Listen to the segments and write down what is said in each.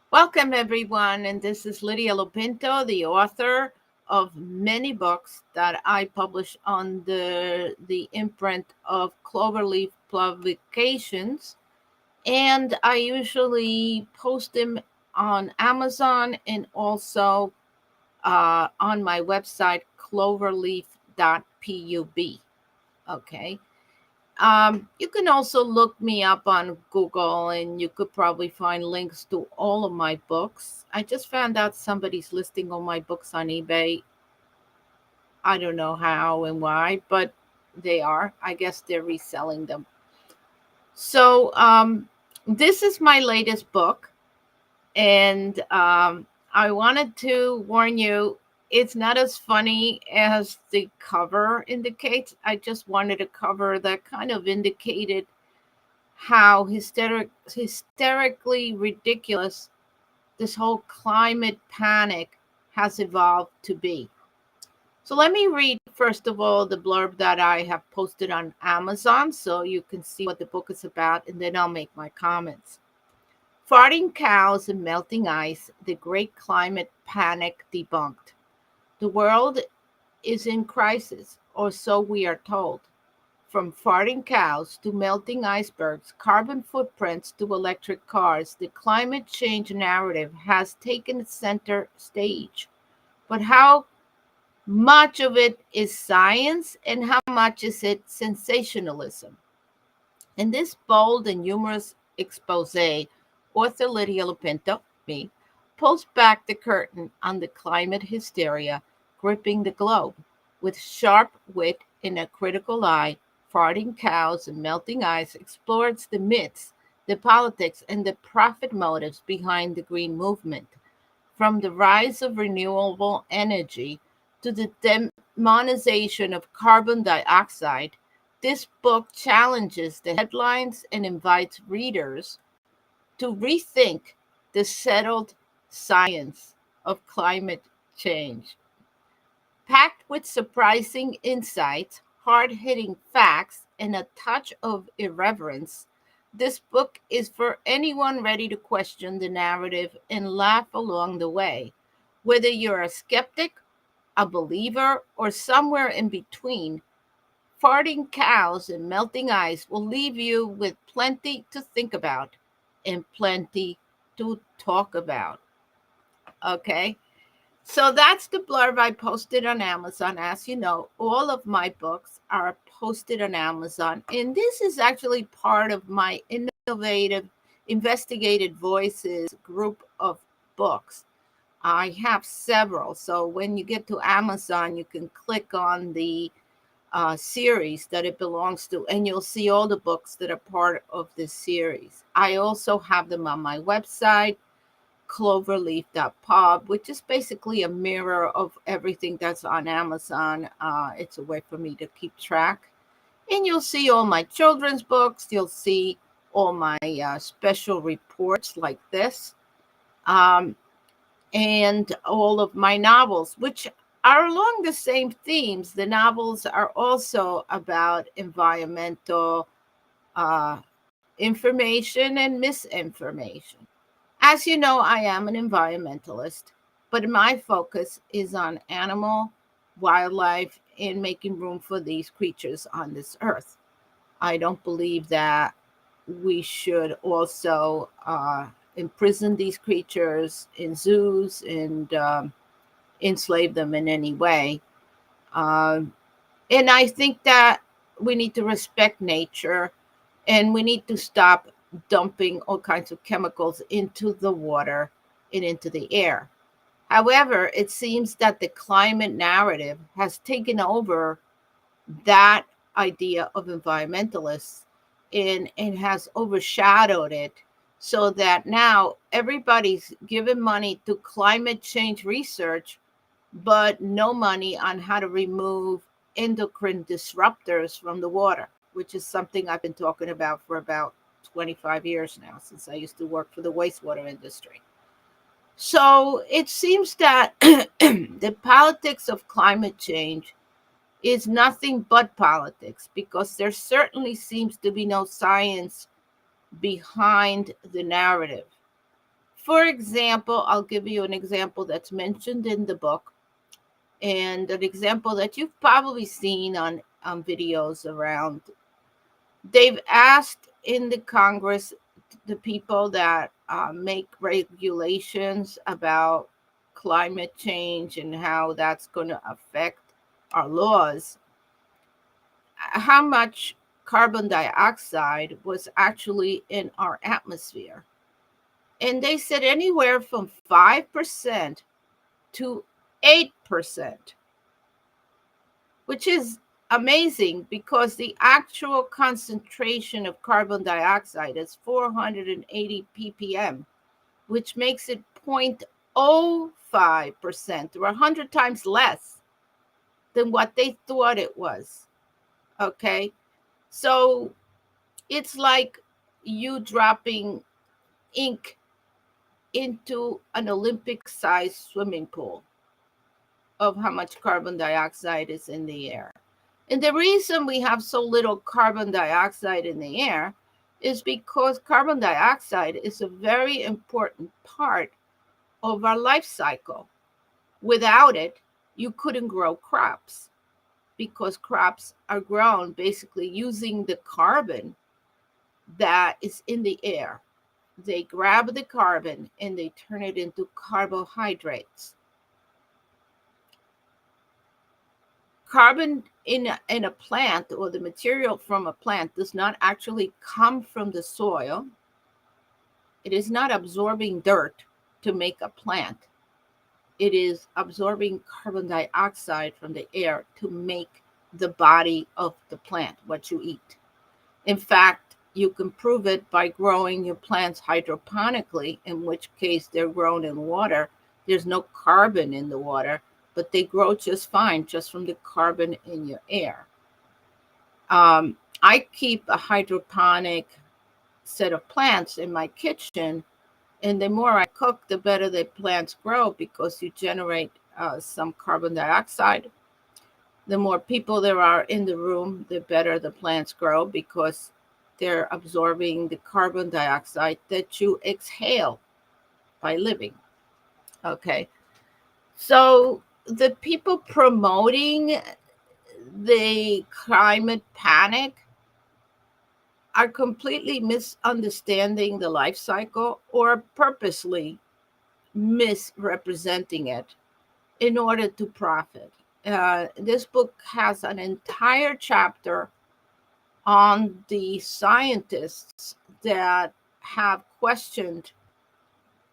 Welcome, everyone, and this is Lydia Lopinto, the author of many books that I publish on the imprint of Cloverleaf Publications, and I usually post them on Amazon and also on my website cloverleaf.pub. Okay. You can also look me up on Google and you could probably find links to all of my books. I just found out somebody's listing all my books on eBay. I don't know how and why, but they are. I guess they're reselling them. So, this is my latest book, and I wanted to warn you it's not as funny as the cover indicates. I just wanted a cover that kind of indicated how hysterically ridiculous this whole climate panic has evolved to be. So let me read first of all the blurb that I have posted on Amazon so you can see what the book is about, and then I'll make my comments. Farting cows and melting ice, the great climate panic debunked. The world is in crisis, or so we are told. From farting cows to melting icebergs, carbon footprints to electric cars, the climate change narrative has taken center stage. But how much of it is science and how much is it sensationalism? In this bold and humorous expose, author Lydia Lupinto, me, pulls back the curtain on the climate hysteria gripping the globe. With sharp wit and a critical eye, farting cows and melting ice explores the myths, the politics, and the profit motives behind the green movement. From the rise of renewable energy to the demonization of carbon dioxide, this book challenges the headlines and invites readers to rethink the settled science of climate change. Packed with surprising insights, hard hitting facts, and a touch of irreverence, this book is for anyone ready to question the narrative and laugh along the way. Whether you're a skeptic, a believer, or somewhere in between, farting cows and melting ice will leave you with plenty to think about and plenty to talk about. Okay? So that's the blurb I posted on Amazon. As you know, all of my books are posted on Amazon. And this is actually part of my innovative investigated voices group of books. I have several. So when you get to Amazon, you can click on the series that it belongs to, and you'll see all the books that are part of this series. I also have them on my website, cloverleaf.pub, which is basically a mirror of everything that's on Amazon. It's a way for me to keep track. And you'll see all my children's books. You'll see all my special reports like this. Um, and all of my novels, which are along the same themes. The novels are also about environmental uh, information and misinformation. As you know, I am an environmentalist, but my focus is on animal, wildlife, and making room for these creatures on this earth. I don't believe that we should also imprison these creatures in zoos and enslave them in any way. Um, and I think that we need to respect nature and we need to stop dumping all kinds of chemicals into the water and into the air. However, it seems that the climate narrative has taken over that idea of environmentalists and has overshadowed it so that now everybody's giving money to climate change research but no money on how to remove endocrine disruptors from the water, which is something I've been talking about for about 25 years now, since I used to work for the wastewater industry. So it seems that the politics of climate change is nothing but politics because there certainly seems to be no science behind the narrative. For example, I'll give you an example that's mentioned in the book, and an example that you've probably seen on videos around. They've asked in the Congress the people that make regulations about climate change and how that's going to affect our laws, how much carbon dioxide was actually in our atmosphere. And they said anywhere from 5% to 8%, which is amazing because the actual concentration of carbon dioxide is 480 ppm, which makes it 0.05%, or 100 times less than what they thought it was. Okay, so it's like you dropping ink into an Olympic-sized swimming pool of how much carbon dioxide is in the air. And the reason we have so little carbon dioxide in the air is because carbon dioxide is a very important part of our life cycle. Without it, you couldn't grow crops, because crops are grown basically using the carbon that is in the air. They grab the carbon and they turn it into carbohydrates. Carbon in a plant, or the material from a plant, does not actually come from the soil. It is not absorbing dirt to make a plant. It is absorbing carbon dioxide from the air to make the body of the plant, what you eat. In fact, you can prove it by growing your plants hydroponically, in which case they're grown in water. There's no carbon in the water, but they grow just fine just from the carbon in your air. I keep a hydroponic set of plants in my kitchen, and the more I cook, the better the plants grow, because you generate some carbon dioxide. The more people there are in the room, the better the plants grow, because they're absorbing the carbon dioxide that you exhale by living. Okay. So the people promoting the climate panic are completely misunderstanding the life cycle, or purposely misrepresenting it in order to profit. This book has an entire chapter on the scientists that have questioned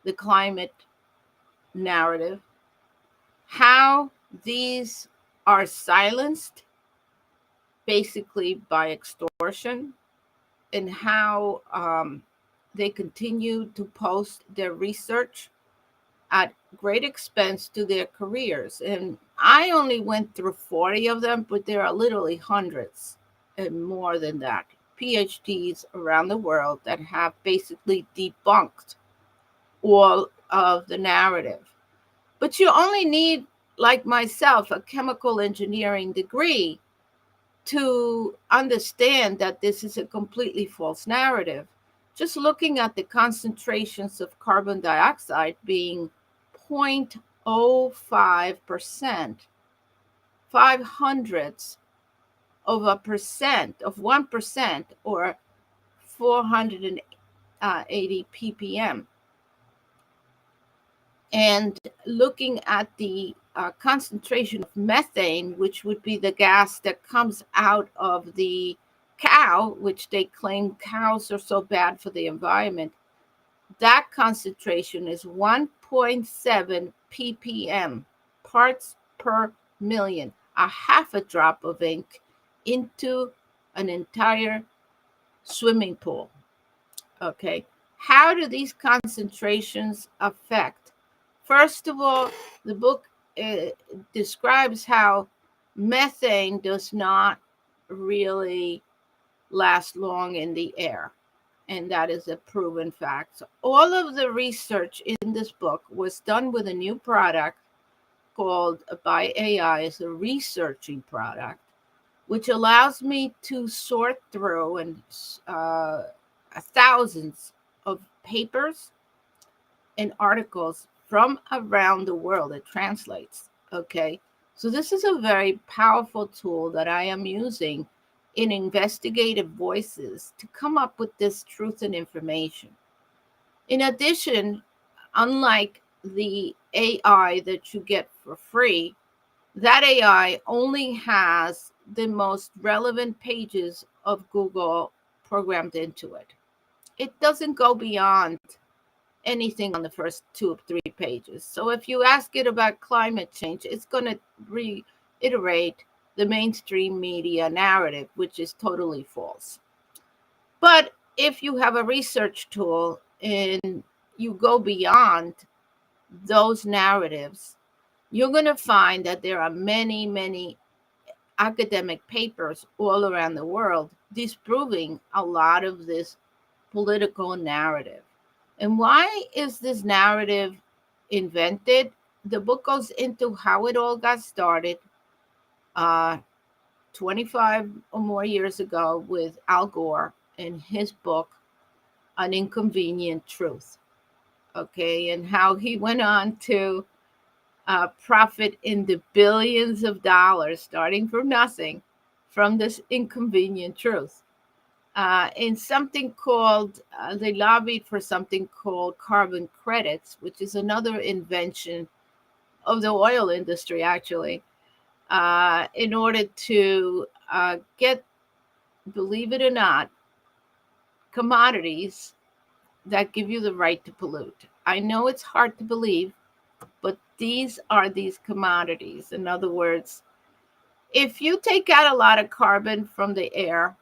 the climate narrative, how these are silenced basically by extortion, and how they continue to post their research at great expense to their careers. And I only went through 40 of them, but there are literally hundreds and more than that, PhDs around the world that have basically debunked all of the narrative. But you only need, like myself, a chemical engineering degree to understand that this is a completely false narrative. Just looking at the concentrations of carbon dioxide being 0.05%, 500ths of a percent of 1%, or 480 ppm. And looking at the concentration of methane, which would be the gas that comes out of the cow, which they claim cows are so bad for the environment, that concentration is 1.7 ppm, parts per million, a half a drop of ink into an entire swimming pool. Okay, how do these concentrations affect? First of all, the book describes how methane does not really last long in the air. And that is a proven fact. So all of the research in this book was done with a new product called by AI, as a researching product, which allows me to sort through thousands of papers and articles from around the world. It translates. Okay. So this is a very powerful tool that I am using in investigative voices to come up with this truth and information. In addition, unlike the AI that you get for free, that AI only has the most relevant pages of Google programmed into it. It doesn't go beyond anything on the first 2 or 3 pages. So if you ask it about climate change, it's going to reiterate the mainstream media narrative, which is totally false. But if you have a research tool and you go beyond those narratives, you're going to find that there are many, many academic papers all around the world disproving a lot of this political narrative. And why is this narrative invented? The book goes into how it all got started 25 or more years ago with Al Gore in his book, An Inconvenient Truth. Okay, and how he went on to profit in the billions of dollars, starting from nothing, from this inconvenient truth. In something called, they lobbied for something called carbon credits, which is another invention of the oil industry, actually, in order to get, believe it or not, commodities that give you the right to pollute. I know it's hard to believe, but these are these commodities. In other words, if you take out a lot of carbon from the air,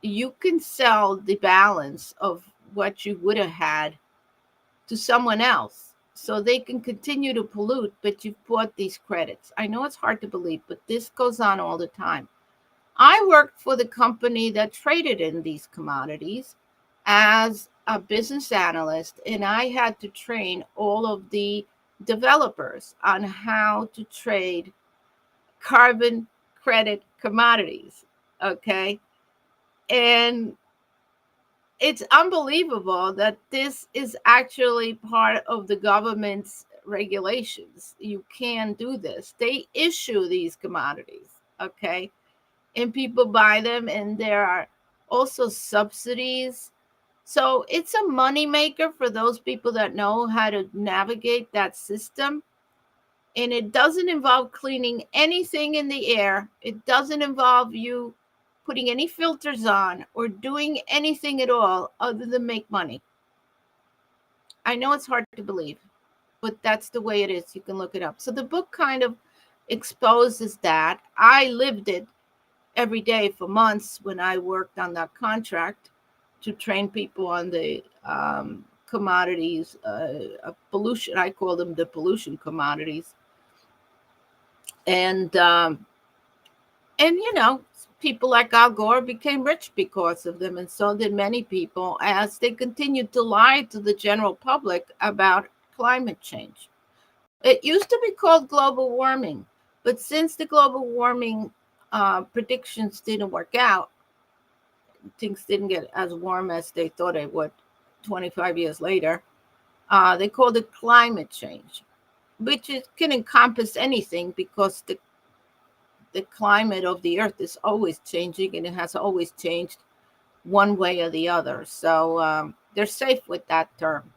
you can sell the balance of what you would have had to someone else. So they can continue to pollute, but you've bought these credits. I know it's hard to believe, but this goes on all the time. I worked for the company that traded in these commodities as a business analyst, and I had to train all of the developers on how to trade carbon credit commodities. Okay. And it's unbelievable that this is actually part of the government's regulations. You can do this. They issue these commodities. Okay. And people buy them, and there are also subsidies. So it's a moneymaker for those people that know how to navigate that system. And it doesn't involve cleaning anything in the air. It doesn't involve you putting any filters on or doing anything at all other than make money. I know it's hard to believe, but that's the way it is. You can look it up. So the book kind of exposes that. I lived it every day for months when I worked on that contract to train people on the commodities, pollution. I call them the pollution commodities. And you know, people like Al Gore became rich because of them, and so did many people as they continued to lie to the general public about climate change. It used to be called global warming, but since the global warming predictions didn't work out, things didn't get as warm as they thought it would 25 years later, they called it climate change, which can encompass anything because the climate of the earth is always changing, and it has always changed one way or the other. So they're safe with that term.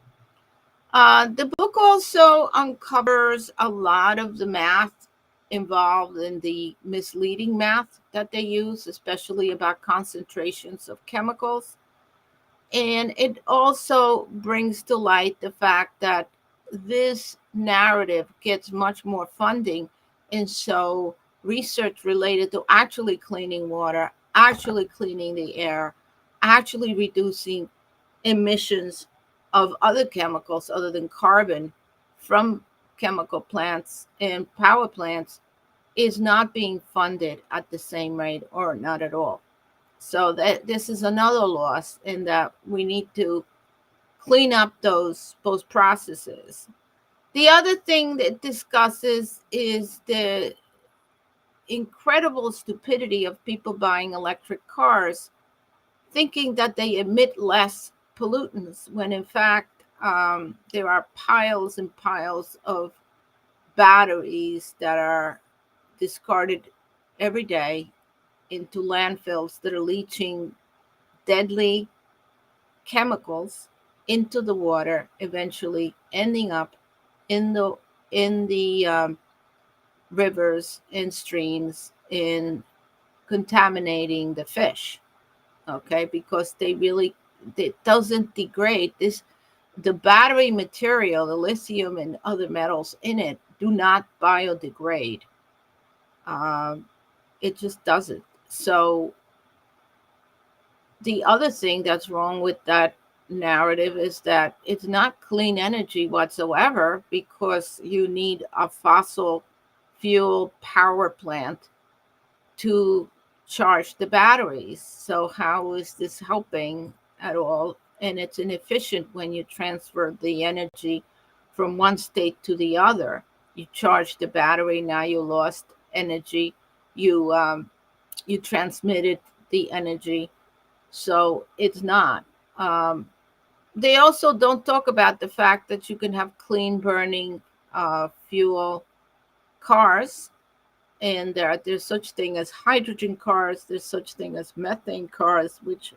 The book also uncovers a lot of the math involved in the misleading math that they use, especially about concentrations of chemicals. And it also brings to light the fact that this narrative gets much more funding. And so research related to actually cleaning water, actually cleaning the air, actually reducing emissions of other chemicals other than carbon from chemical plants and power plants is not being funded at the same rate or not at all. So that this is another loss in that we need to clean up those processes. The other thing that discusses is the incredible stupidity of people buying electric cars, thinking that they emit less pollutants, when in fact there are piles and piles of batteries that are discarded every day into landfills that are leaching deadly chemicals into the water, eventually ending up in the rivers and streams, in contaminating the fish. Okay, because it doesn't degrade. The battery material, the lithium and other metals in it, do not biodegrade. Um, it just doesn't. So the other thing that's wrong with that narrative is that it's not clean energy whatsoever, because you need a fossil fuel power plant to charge the batteries. So how is this helping at all? And it's inefficient when you transfer the energy from one state to the other. You charge the battery, now you lost energy. You transmitted the energy, so it's not. Um, they also don't talk about the fact that you can have clean burning fuel cars, and there's such thing as hydrogen cars, there's such thing as methane cars, which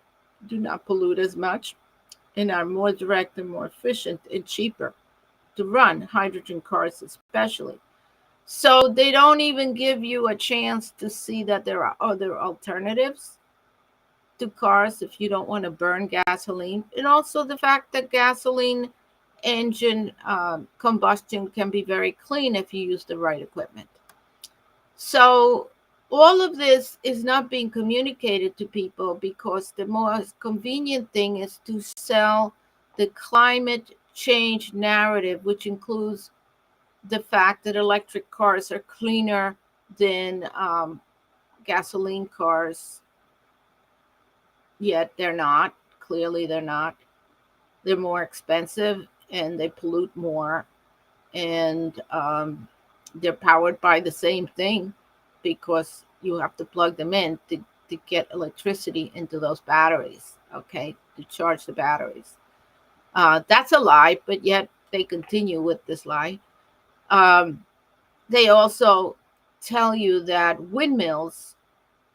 do not pollute as much and are more direct and more efficient and cheaper to run, hydrogen cars especially. So they don't even give you a chance to see that there are other alternatives to cars if you don't want to burn gasoline. And also the fact that gasoline engine combustion can be very clean if you use the right equipment. So all of this is not being communicated to people, because the most convenient thing is to sell the climate change narrative, which includes the fact that electric cars are cleaner than gasoline cars. Yet they're not. Clearly, they're not. They're more expensive and they pollute more. And they're powered by the same thing, because you have to plug them in to get electricity into those batteries, okay, to charge the batteries. That's a lie, but yet they continue with this lie. Um, they also tell you that windmills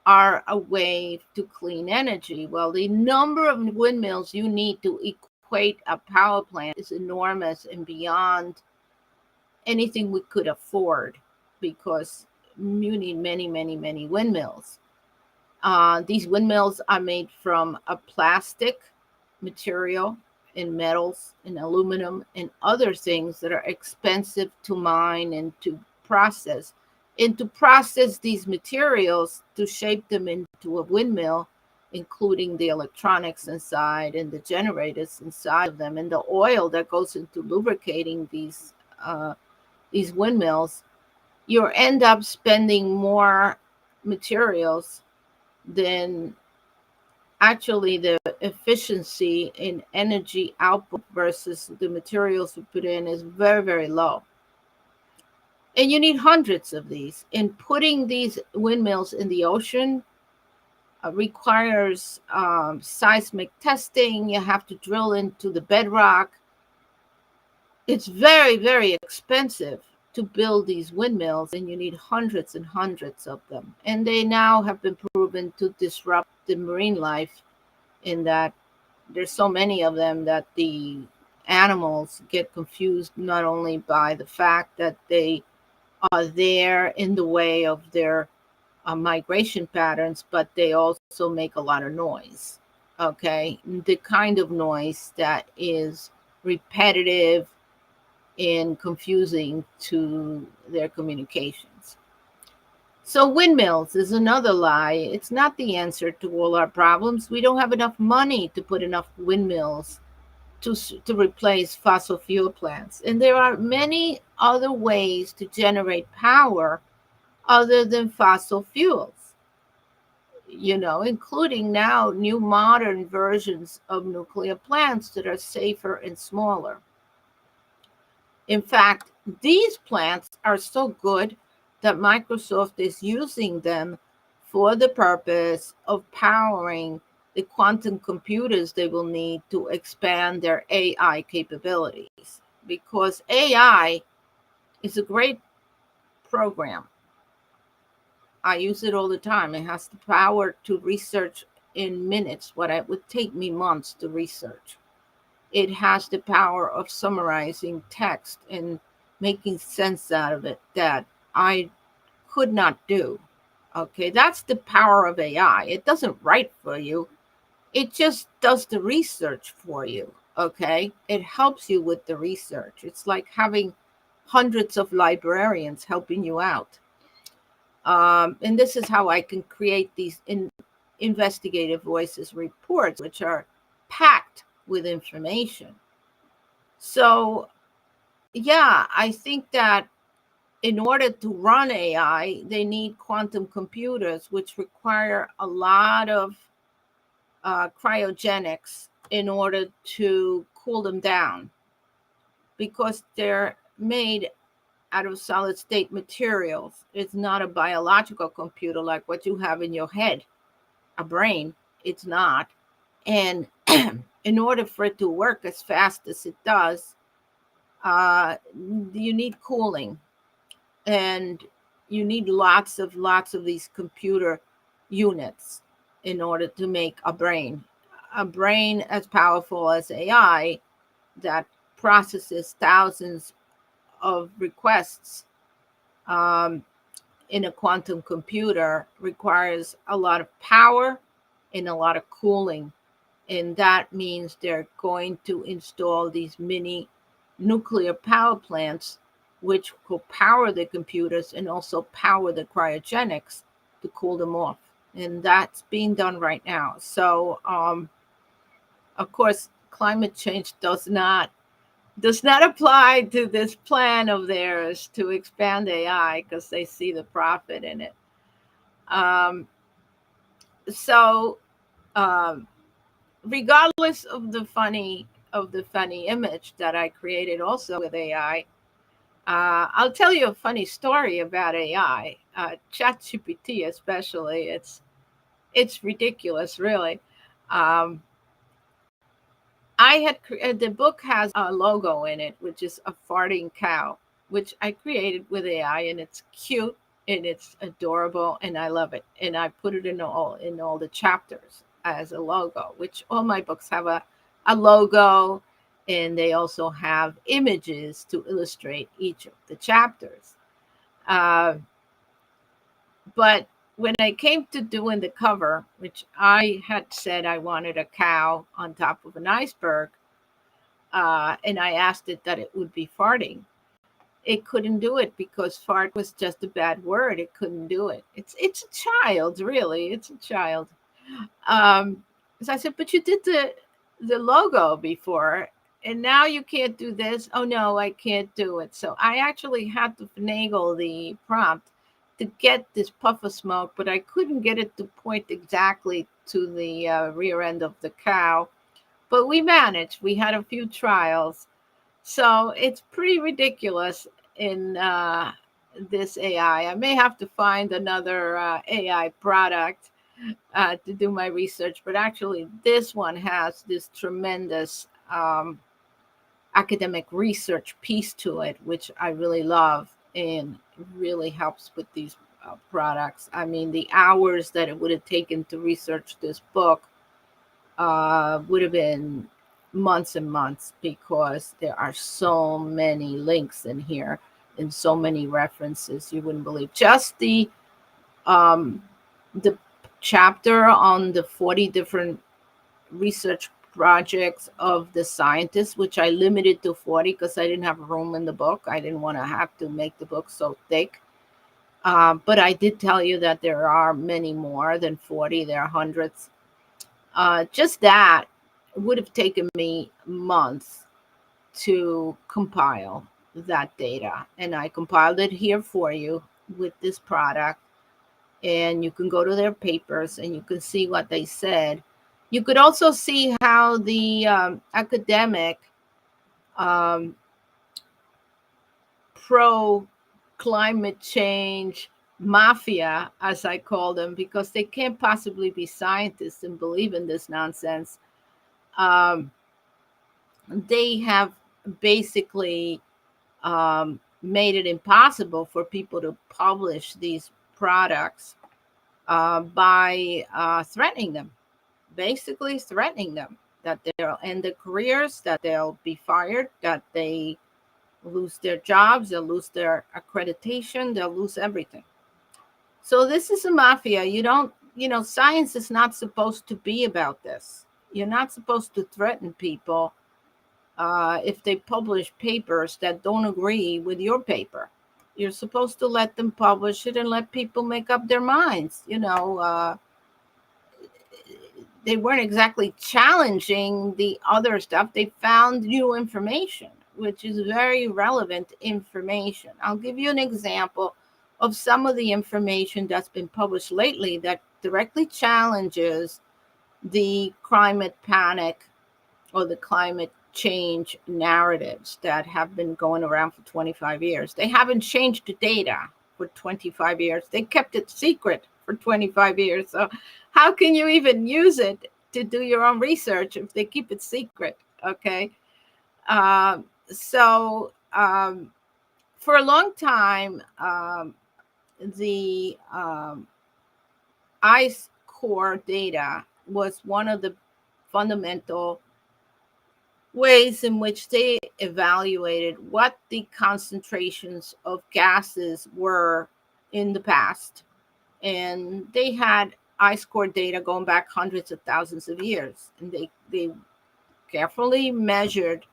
are a way to clean energy. Well, the number of windmills you need to equate a power plant is enormous and beyond anything we could afford, because you need many, many, many windmills. These windmills are made from a plastic material and metals and aluminum and other things that are expensive to mine and to process. And to process these materials, to shape them into a windmill, including the electronics inside and the generators inside of them and the oil that goes into lubricating these windmills, you end up spending more materials than actually the efficiency in energy output versus the materials we put in is very, very low. And you need hundreds of these. And putting these windmills in the ocean requires seismic testing. You have to drill into the bedrock. It's very, very expensive to build these windmills, and you need hundreds and hundreds of them. And they now have been proven to disrupt the marine life, in that there's so many of them that the animals get confused, not only by the fact that they are there in the way of their migration patterns, but they also make a lot of noise. Okay, the kind of noise that is repetitive and confusing to their communications. So windmills is another lie. It's not the answer to all our problems. We don't have enough money to put enough windmills to replace fossil fuel plants. And there are many other ways to generate power other than fossil fuels, including now new modern versions of nuclear plants that are safer and smaller. In fact, these plants are so good that Microsoft is using them for the purpose of powering the quantum computers they will need to expand their AI capabilities, because AI is a great program. I use it all the time. It has the power to research in minutes what it would take me months to research. It has the power of summarizing text and making sense out of it that I could not do. Okay, that's the power of AI. It doesn't write for you, it just does the research for you. Okay, it helps you with the research. It's like having hundreds of librarians helping you out. And this is how I can create these investigative voices reports, which are packed with information. So, yeah, I think that in order to run AI, they need quantum computers, which require a lot of cryogenics in order to cool them down, because they're made out of solid state materials. It's not a biological computer like what you have in your head, a brain. It's not. And in order for it to work as fast as it does, you need cooling, and you need lots of these computer units in order to make a brain. A brain as powerful as AI that processes thousands of requests um, in a quantum computer requires a lot of power and a lot of cooling. And that means they're going to install these mini nuclear power plants, which will power the computers and also power the cryogenics to cool them off. And that's being done right now. So, of course, climate change does not apply to this plan of theirs to expand AI, because they see the profit in it. Um, so, um, regardless of the funny image that I created also with AI, I'll tell you a funny story about AI, ChatGPT especially. It's ridiculous, really. Um, the book has a logo in it, which is a farting cow, which I created with AI, and it's cute and it's adorable, and I love it. And I put it in all the chapters as a logo, which all my books have a logo, and they also have images to illustrate each of the chapters. Uh, but when I came to doing the cover, which I had said I wanted a cow on top of an iceberg, and I asked it that it would be farting. It couldn't do it because fart was just a bad word. It couldn't do it. It's a child, really. It's a child. Um, so I said, but you did the logo before, and now you can't do this. Oh no, I can't do it. So I actually had to finagle the prompt to get this puff of smoke, but I couldn't get it to point exactly to the rear end of the cow. But we managed. We had a few trials. So it's pretty ridiculous in this AI. I may have to find another AI product to do my research, but actually, this one has this tremendous academic research piece to it, which I really love and really helps with these products. I mean, the hours that it would have taken to research this book would have been months and months, because there are so many links in here and so many references you wouldn't believe. Just the chapter on the 40 different research projects of the scientists, which I limited to 40 because I didn't have room in the book. I didn't want to have to make the book so thick. But I did tell you that there are many more than 40. There are hundreds. Just that would have taken me months to compile that data. And I compiled it here for you with this product. And you can go to their papers and you can see what they said. You could also see how the academic pro climate change mafia, as I call them, because they can't possibly be scientists and believe in this nonsense. Um, they have basically made it impossible for people to publish these products by threatening them, basically threatening them that they'll end their careers, that they'll be fired, that they lose their jobs, they'll lose their accreditation, they'll lose everything. So this is a mafia. You don't, science is not supposed to be about this. You're not supposed to threaten people if they publish papers that don't agree with your paper. You're supposed to let them publish it and let people make up their minds. They weren't exactly challenging the other stuff. They found new information, which is very relevant information. I'll give you an example of some of the information that's been published lately that directly challenges the climate panic or the climate change narratives that have been going around for 25 years. They haven't changed the data for 25 years. They kept it secret for 25 years. So how can you even use it to do your own research if they keep it secret? Okay. For a long time, the ice core data was one of the fundamental ways in which they evaluated what the concentrations of gases were in the past. And they had ice core data going back hundreds of thousands of years. And they carefully measured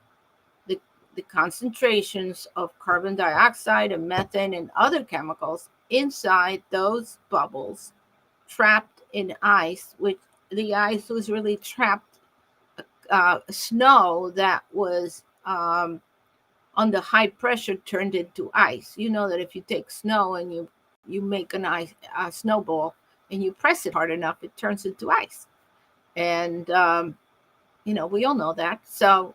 the concentrations of carbon dioxide and methane and other chemicals inside those bubbles trapped in ice, which the ice was really trapped snow that was under high pressure turned into ice. You know that if you take snow and you make a snowball and you press it hard enough, it turns into ice. And we all know that. So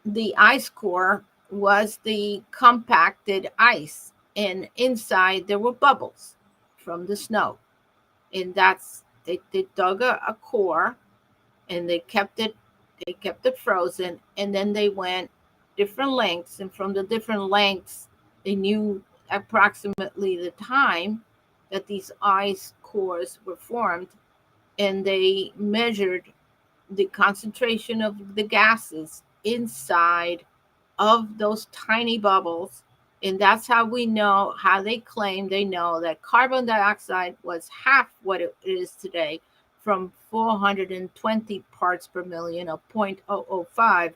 the ice core was the compacted ice, and inside there were bubbles from the snow. And they dug a core and they kept it frozen, and then they went different lengths, and from the different lengths they knew approximately the time that these ice cores were formed, and they measured the concentration of the gases inside of those tiny bubbles. And that's how they claim they know that carbon dioxide was half what it is today, from 420 parts per million, or 0.005,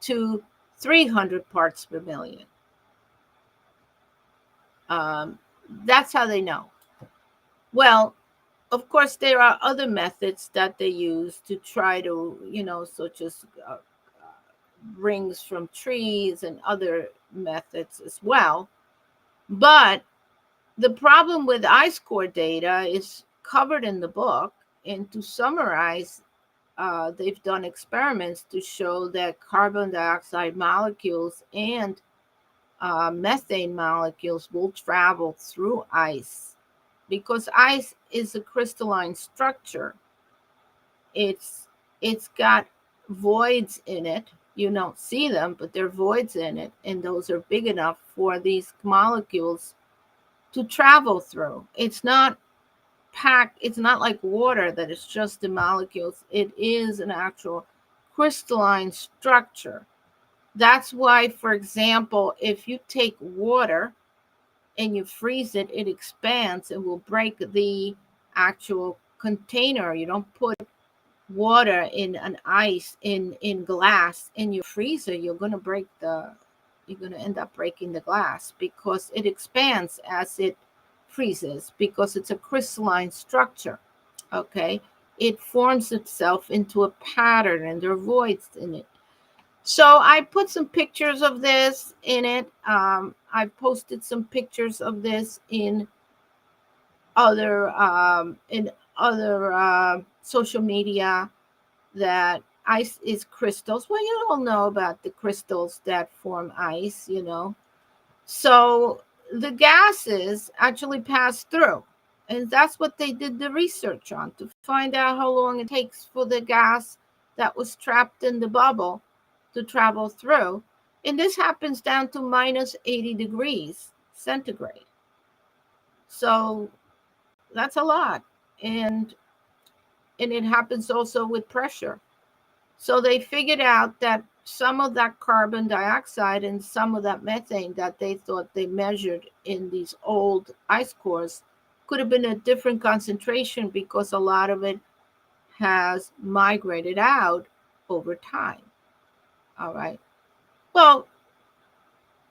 to 300 parts per million. That's how they know. Well, of course, there are other methods that they use to try to, such as rings from trees and other methods as well. But the problem with ice core data is covered in the book. And to summarize, they've done experiments to show that carbon dioxide molecules and methane molecules will travel through ice, because ice is a crystalline structure. It's got voids in it. You don't see them, but there are voids in it, and those are big enough for these molecules to travel through. It's not packed. It's not like water that is just the molecules. It is an actual crystalline structure. That's why, for example, if you take water and you freeze it, it expands and will break the actual container. You don't put water in an ice in glass in your freezer, you're going to end up breaking the glass, because it expands as it freezes, because it's a crystalline structure. Okay, it forms itself into a pattern, and there are voids in it. So I put some pictures of this in it. I posted some pictures of this in other social media, that ice is crystals. Well, you all know about the crystals that form ice, So the gases actually pass through. And that's what they did the research on, to find out how long it takes for the gas that was trapped in the bubble to travel through. And this happens down to minus 80 degrees centigrade. So that's a lot. And it happens also with pressure. So they figured out that some of that carbon dioxide and some of that methane that they thought they measured in these old ice cores could have been a different concentration, because a lot of it has migrated out over time. All right. Well,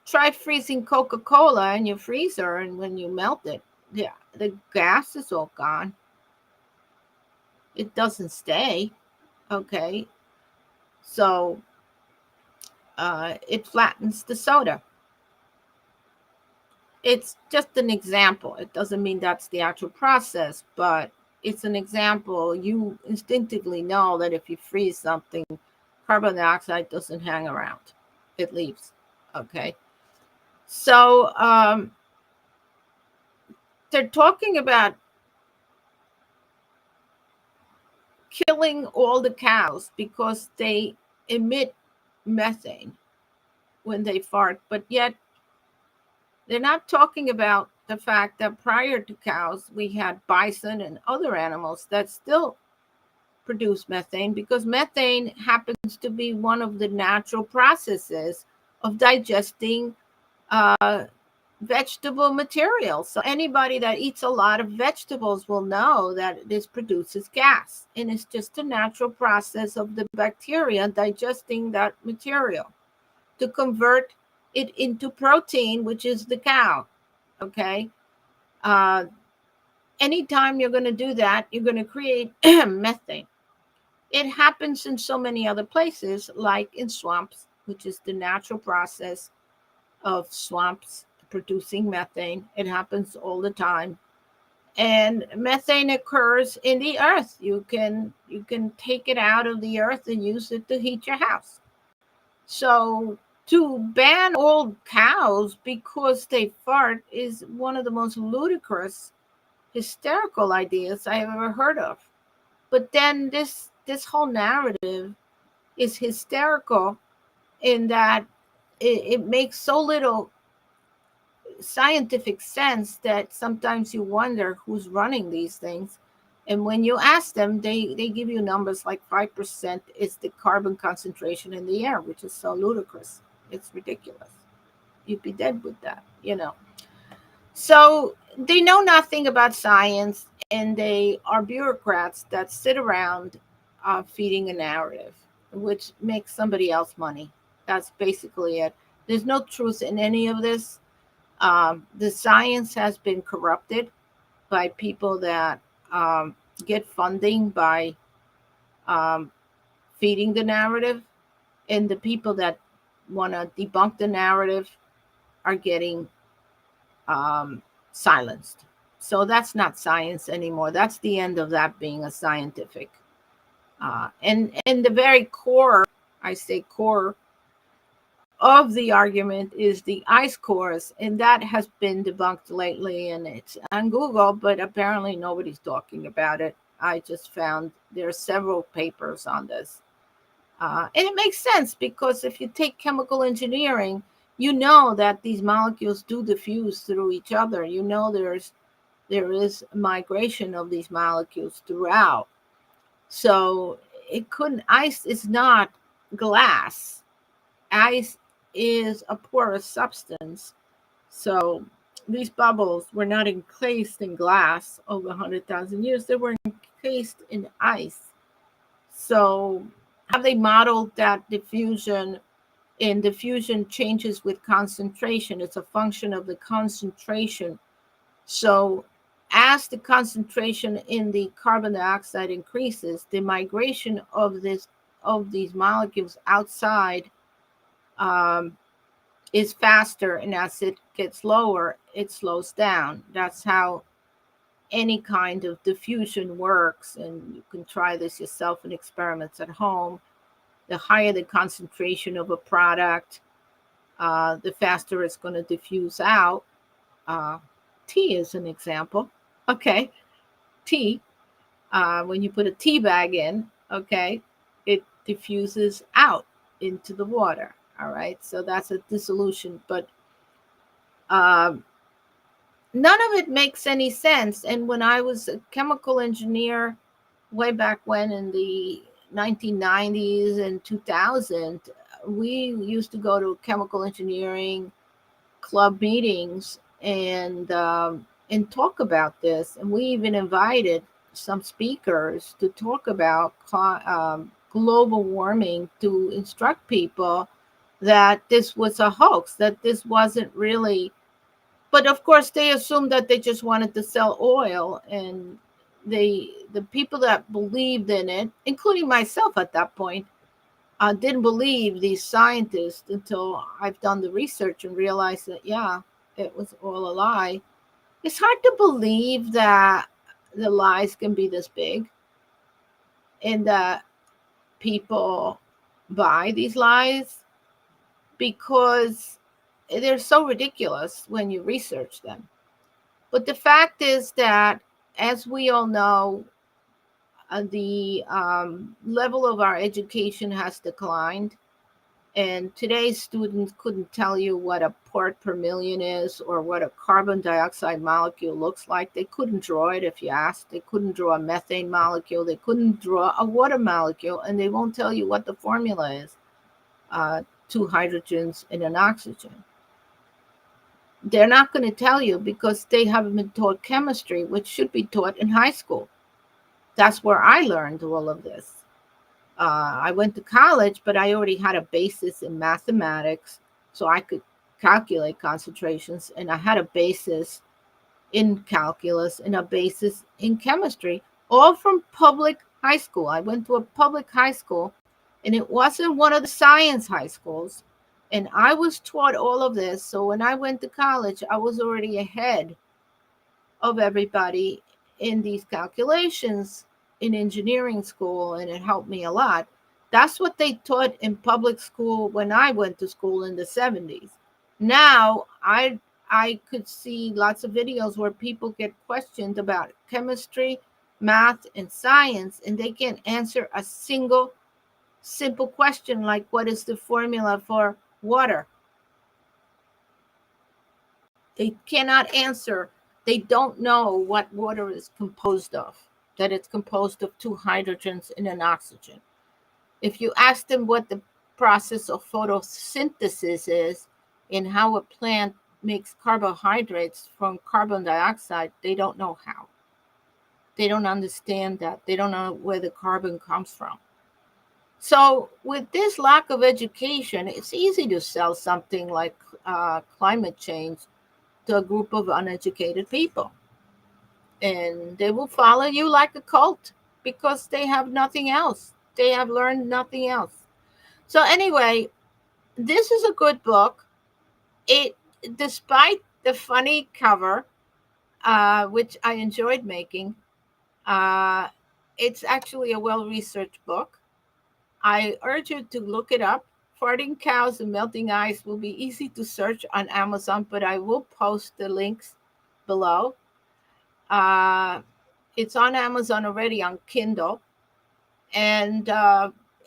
try freezing Coca-Cola in your freezer, and when you melt it, yeah, the gas is all gone. It doesn't stay. Okay. So it flattens the soda. It's just an example. It doesn't mean that's the actual process, but it's an example. You instinctively know that if you freeze something, carbon dioxide doesn't hang around, it leaves. Okay. So they're talking about killing all the cows because they emit methane when they fart, but yet they're not talking about the fact that prior to cows, we had bison and other animals that still produce methane, because methane happens to be one of the natural processes of digesting uh, vegetable material. So anybody that eats a lot of vegetables will know that this produces gas, and it's just a natural process of the bacteria digesting that material to convert it into protein, which is the cow. Okay. Uh, Anytime you're going to do that, you're going to create methane. It happens in so many other places, like in swamps, which is the natural process of swamps producing methane. It happens all the time. And methane occurs in the earth. You can take it out of the earth and use it to heat your house. So to ban all cows because they fart is one of the most ludicrous, hysterical ideas I have ever heard of. But then this whole narrative is hysterical in that it makes so little scientific sense that sometimes you wonder who's running these things. And when you ask them, they give you numbers like 5% is the carbon concentration in the air, which is so ludicrous. It's ridiculous. You'd be dead with that. So they know nothing about science, and they are bureaucrats that sit around feeding a narrative, which makes somebody else money. That's basically it. There's no truth in any of this. The science has been corrupted by people that um, get funding by um, feeding the narrative, and the people that want to debunk the narrative are getting um, silenced. So that's not science anymore. That's the end of that being a scientific. And the very core, I say core, of the argument is the ice cores, and that has been debunked lately, and it's on Google, but apparently nobody's talking about it. I just found there are several papers on this. And it makes sense, because if you take chemical engineering, you know that these molecules do diffuse through each other. You know there is migration of these molecules throughout. So it couldn't, ice is not glass. Ice is a porous substance. So these bubbles were not encased in glass over 100,000 years. They were encased in ice. So how they modeled that diffusion, and diffusion changes with concentration. It's a function of the concentration. So as the concentration in the carbon dioxide increases, the migration of these molecules outside um, is faster, and as it gets lower, it slows down. That's how any kind of diffusion works, and you can try this yourself in experiments at home. The higher the concentration of a product, the faster it's going to diffuse out. uh, tea is an example. Okay, tea. When you put a tea bag in, okay, it diffuses out into the water. All right, so that's a dissolution, but um, none of it makes any sense. And when I was a chemical engineer way back when in the 1990s and 2000, we used to go to chemical engineering club meetings and talk about this. And we even invited some speakers to talk about global warming to instruct people that this was a hoax, that this wasn't really. But of course, they assumed that they just wanted to sell oil, and the people that believed in it, including myself at that point, didn't believe these scientists until I've done the research and realized that, yeah, it was all a lie. It's hard to believe that the lies can be this big and that people buy these lies because they're so ridiculous when you research them. But the fact is that, as we all know, the level of our education has declined. And today's students couldn't tell you what a part per million is or what a carbon dioxide molecule looks like. They couldn't draw it if you asked. They couldn't draw a methane molecule. They couldn't draw a water molecule. And they won't tell you what the formula is, two hydrogens and an oxygen. They're not going to tell you because they haven't been taught chemistry, which should be taught in high school. That's where I learned all of this. I went to college, but I already had a basis in mathematics, so I could calculate concentrations, and I had a basis in calculus and a basis in chemistry, all from public high school. I went to a public high school, and it wasn't one of the science high schools. And I was taught all of this. So when I went to college, I was already ahead of everybody in these calculations in engineering school, and it helped me a lot. That's what they taught in public school when I went to school in the 70s. Now I could see lots of videos where people get questioned about chemistry, math, and science, and they can't answer a single simple question like what is the formula for water. They cannot answer. They don't know what water is composed of, that it's composed of two hydrogens and an oxygen. If you ask them what the process of photosynthesis is and how a plant makes carbohydrates from carbon dioxide, they don't know how. They don't understand that. They don't know where the carbon comes from. So, with this lack of education, it's easy to sell something like climate change to a group of uneducated people. And they will follow you like a cult because they have nothing else. They have learned nothing else. So anyway, this is a good book. It, despite the funny cover, which I enjoyed making, uh, it's actually a well-researched book. I urge you to look it up. Farting Cows and Melting Ice will be easy to search on Amazon, but I will post the links below. Uh, it's on Amazon already on Kindle, and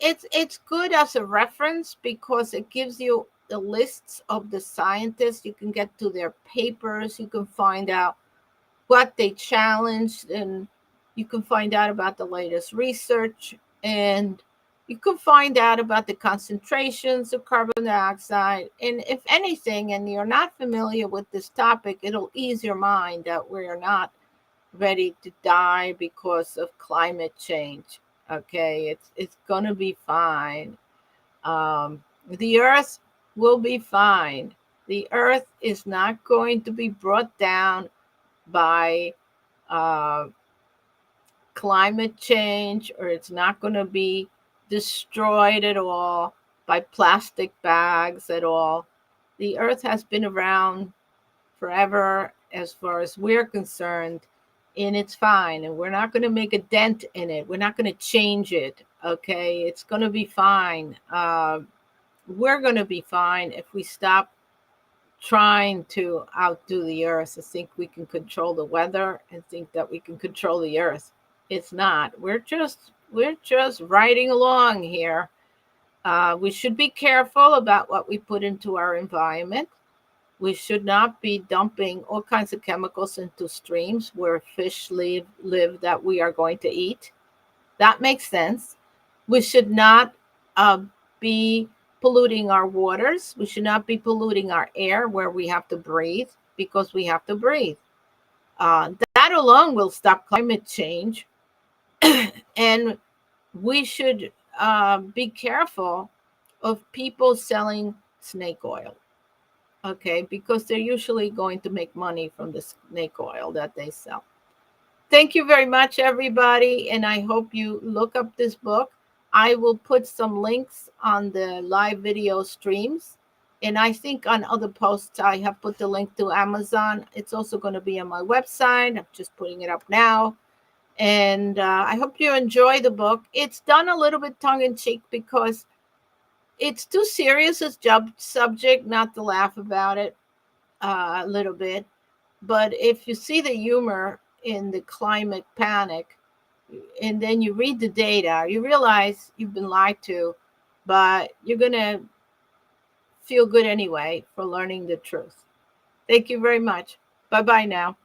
it's good as a reference because it gives you the lists of the scientists. You can get to their papers. You can find out what they challenged, and you can find out about the latest research, and you can find out about the concentrations of carbon dioxide. And if anything, and you're not familiar with this topic, it'll ease your mind that we're not ready to die because of climate change. Okay, it's gonna be fine. The earth will be fine. The earth is not going to be brought down by uh, climate change, or it's not going to be destroyed at all by plastic bags at all. The earth has been around forever as far as we're concerned, and it's fine. And we're not going to make a dent in it. We're not going to change it. Okay, it's going to be fine. We're going to be fine if we stop trying to outdo the earth, to think we can control the weather and think that we can control the earth. It's not. We're just riding along here. We should be careful about what we put into our environment. We should not be dumping all kinds of chemicals into streams where fish live that we are going to eat. That makes sense. We should not uh, be polluting our waters. We should not be polluting our air where we have to breathe because we have to breathe. That alone will stop climate change. And we should be careful of people selling snake oil, okay, because they're usually going to make money from the snake oil that they sell. Thank you very much, everybody, and I hope you look up this book. I will put some links on the live video streams, and I think on other posts I have put the link to Amazon. It's also going to be on my website. I'm just putting it up now. And I hope you enjoy the book. It's done a little bit tongue-in-cheek because it's too serious a subject not to laugh about it a little bit. But if you see the humor in the climate panic and then you read the data, you realize you've been lied to, but you're going to feel good anyway for learning the truth. Thank you very much. Bye-bye now.